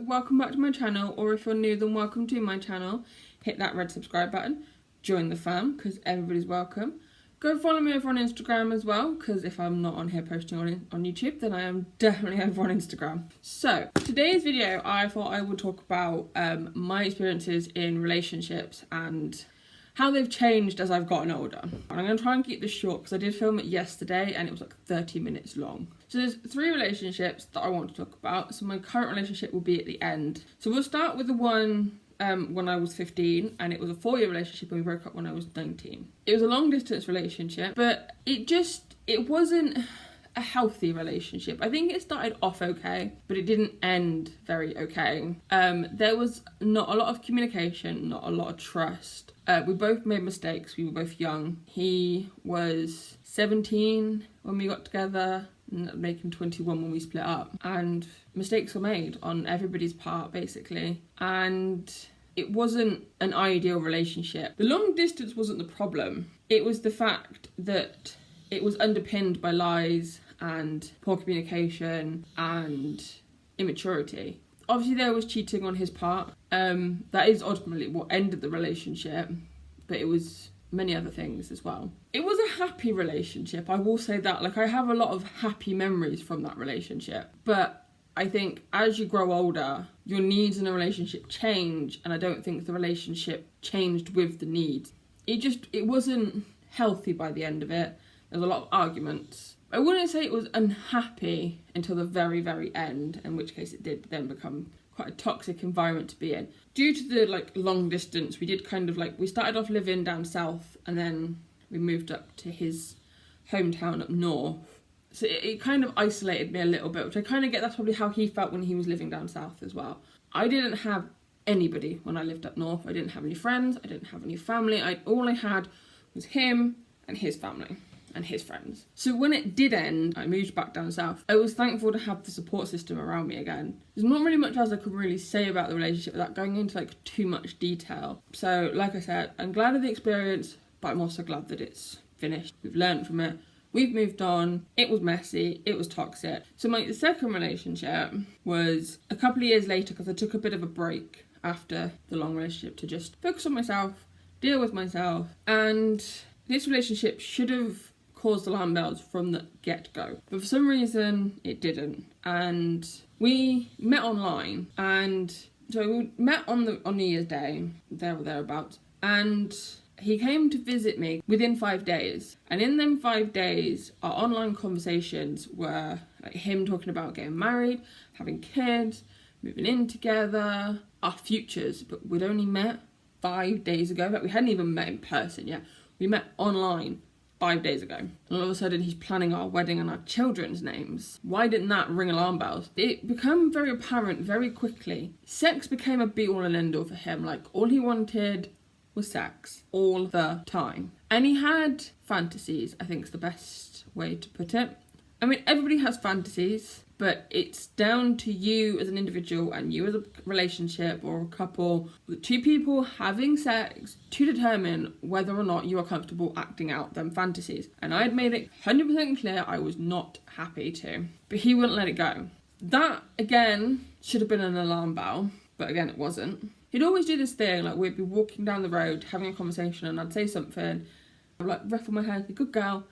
welcome back to my channel, or if you're new, then welcome to my channel. Hit that red subscribe button, join the fam, because everybody's welcome. Go follow me over on Instagram as well, because if I'm not on here posting on YouTube, then I am definitely over on Instagram. So, today's video, I thought I would talk about my experiences in relationships and how they've changed as I've gotten older. I'm going to try and keep this short because I did film it yesterday and it was like 30 minutes long. So there's 3 relationships that I want to talk about. So my current relationship will be at the end. So we'll start with the one when I was 15, and it was a 4-year relationship, and we broke up when I was 19. It was a long distance relationship, but it wasn't a healthy relationship. I think it started off okay, but it didn't end very okay. There was not a lot of communication, not a lot of trust. We both made mistakes. We were both young. He was 17 when we got together, and making him 21 when we split up. And mistakes were made on everybody's part, basically. And it wasn't an ideal relationship. The long distance wasn't the problem. It was the fact that it was underpinned by lies and poor communication and immaturity. Obviously there was cheating on his part. That is ultimately what ended the relationship, but it was many other things as well. It was a happy relationship, I will say that. Like, I have a lot of happy memories from that relationship, but I think as you grow older, your needs in a relationship change, and I don't think the relationship changed with the needs. It wasn't healthy by the end of it. There was a lot of arguments. I wouldn't say it was unhappy until the very, very end, in which case it did then become quite a toxic environment to be in. Due to the long distance, we did we started off living down south, and then we moved up to his hometown up north. So it kind of isolated me a little bit, which I kind of get. That's probably how he felt when he was living down south as well. I didn't have anybody when I lived up north. I didn't have any friends. I didn't have any family. All I had was him and his family and his friends. So when it did end, I moved back down south. I was thankful to have the support system around me again. There's not really much else I could really say about the relationship without going into too much detail. So like I said, I'm glad of the experience, but I'm also glad that it's finished. We've learned from it. We've moved on. It was messy. It was toxic. So my second relationship was a couple of years later, because I took a bit of a break after the long relationship to just focus on myself, deal with myself. And this relationship should have caused alarm bells from the get-go, but for some reason it didn't. And we met online, and so we met on New Year's Day, there or thereabouts, and he came to visit me within 5 days. And in them 5 days, our online conversations were him talking about getting married, having kids, moving in together, our futures. But we'd only met 5 days ago. But we hadn't even met in person yet. We met online 5 days ago. And all of a sudden he's planning our wedding and our children's names. Why didn't that ring alarm bells? It became very apparent very quickly. Sex became a be-all and end-all for him. All he wanted was sex all the time. And he had fantasies, I think is the best way to put it. I mean, everybody has fantasies, but it's down to you as an individual and you as a relationship or a couple, the 2 people having sex, to determine whether or not you are comfortable acting out them fantasies. And I'd made it 100% clear I was not happy to, but he wouldn't let it go. That, again, should have been an alarm bell, but again, it wasn't. He'd always do this thing, we'd be walking down the road, having a conversation, and I'd say something, I'd ruffle my hair, say, good girl,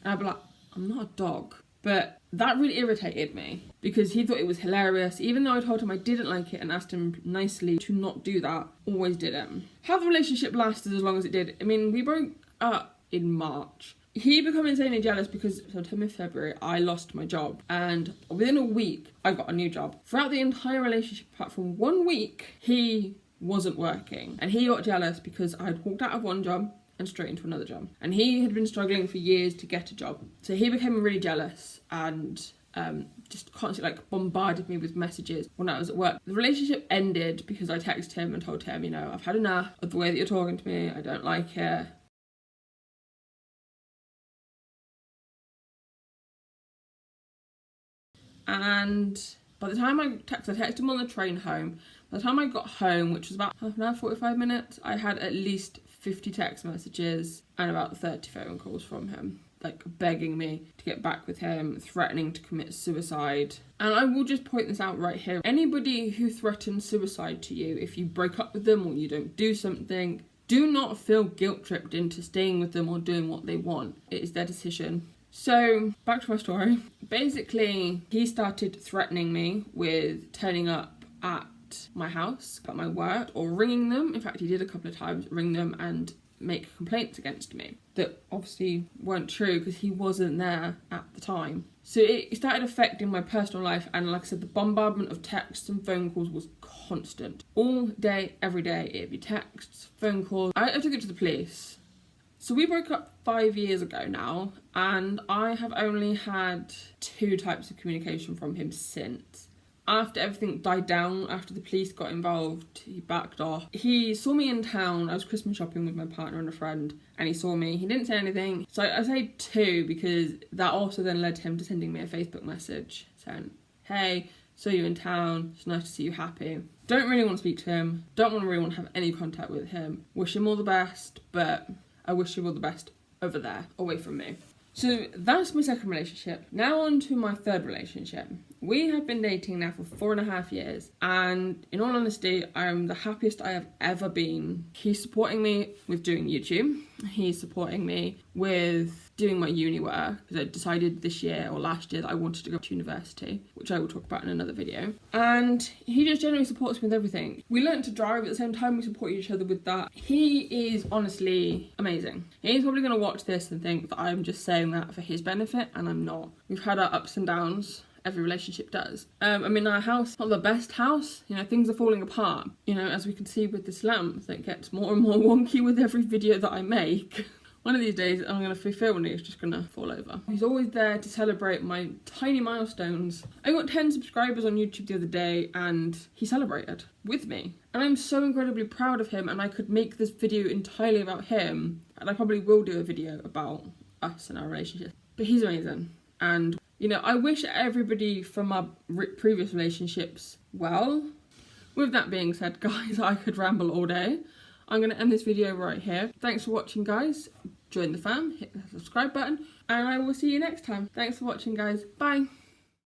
and I'd be like, I'm not a dog. But that really irritated me, because he thought it was hilarious, even though I told him I didn't like it and asked him nicely to not do that, always did it. How the relationship lasted as long as it did, I mean, we broke up in March. He became insanely jealous because sometime in February I lost my job, and within a week I got a new job. Throughout the entire relationship, apart from 1 week, he wasn't working, and he got jealous because I'd walked out of one job and straight into another job, and he had been struggling for years to get a job. So he became really jealous and just constantly bombarded me with messages when I was at work. The relationship ended because I texted him and told him, I've had enough of the way that you're talking to me, I don't like it. And by the time I texted him on the train home. By the time I got home, which was about half an hour, 45 minutes, I had at least 50 text messages and about 30 phone calls from him. like begging me to get back with him, threatening to commit suicide. And I will just point this out right here. Anybody who threatens suicide to you, if you break up with them or you don't do something, do not feel guilt-tripped into staying with them or doing what they want. It is their decision. So, back to my story. Basically, he started threatening me with turning up at my house, at my work, or ringing them. In fact, he did a couple of times, ring them and make complaints against me that obviously weren't true because he wasn't there at the time. So it started affecting my personal life, and like I said, the bombardment of texts and phone calls was constant. All day, every day, it'd be texts, phone calls. I took it to the police. So we broke up 5 years ago now, and I have only had 2 types of communication from him since. After everything died down, after the police got involved, he backed off. He saw me in town. I was Christmas shopping with my partner and a friend, and he saw me. He didn't say anything. So I say 2 because that also then led to him to sending me a Facebook message saying, hey, saw you in town. It's nice to see you happy. Don't really want to speak to him. Don't really want to have any contact with him. Wish him all the best, but I wish you all the best over there, away from me. So that's my second relationship. Now on to my third relationship. We have been dating now for 4.5 years, and in all honesty, I'm the happiest I have ever been. He's supporting me with doing YouTube. He's supporting me with doing my uni work, because I decided this year or last year that I wanted to go to university, which I will talk about in another video. And he just generally supports me with everything. We learned to drive at the same time, we support each other with that. He is honestly amazing. He's probably going to watch this and think that I'm just saying that for his benefit, and I'm not. We've had our ups and downs. Every relationship does. I mean, our house, not the best house, you know, things are falling apart. You know, as we can see with this lamp that gets more and more wonky with every video that I make. One of these days I'm going to be filming it, it's just going to fall over. He's always there to celebrate my tiny milestones. I got 10 subscribers on YouTube the other day, and he celebrated with me. And I'm so incredibly proud of him, and I could make this video entirely about him, and I probably will do a video about us and our relationship. But he's amazing, and you know, I wish everybody from my previous relationships well. With that being said, guys, I could ramble all day. I'm going to end this video right here. Thanks for watching, guys. Join the fam, hit the subscribe button, and I will see you next time. Thanks for watching, guys. Bye.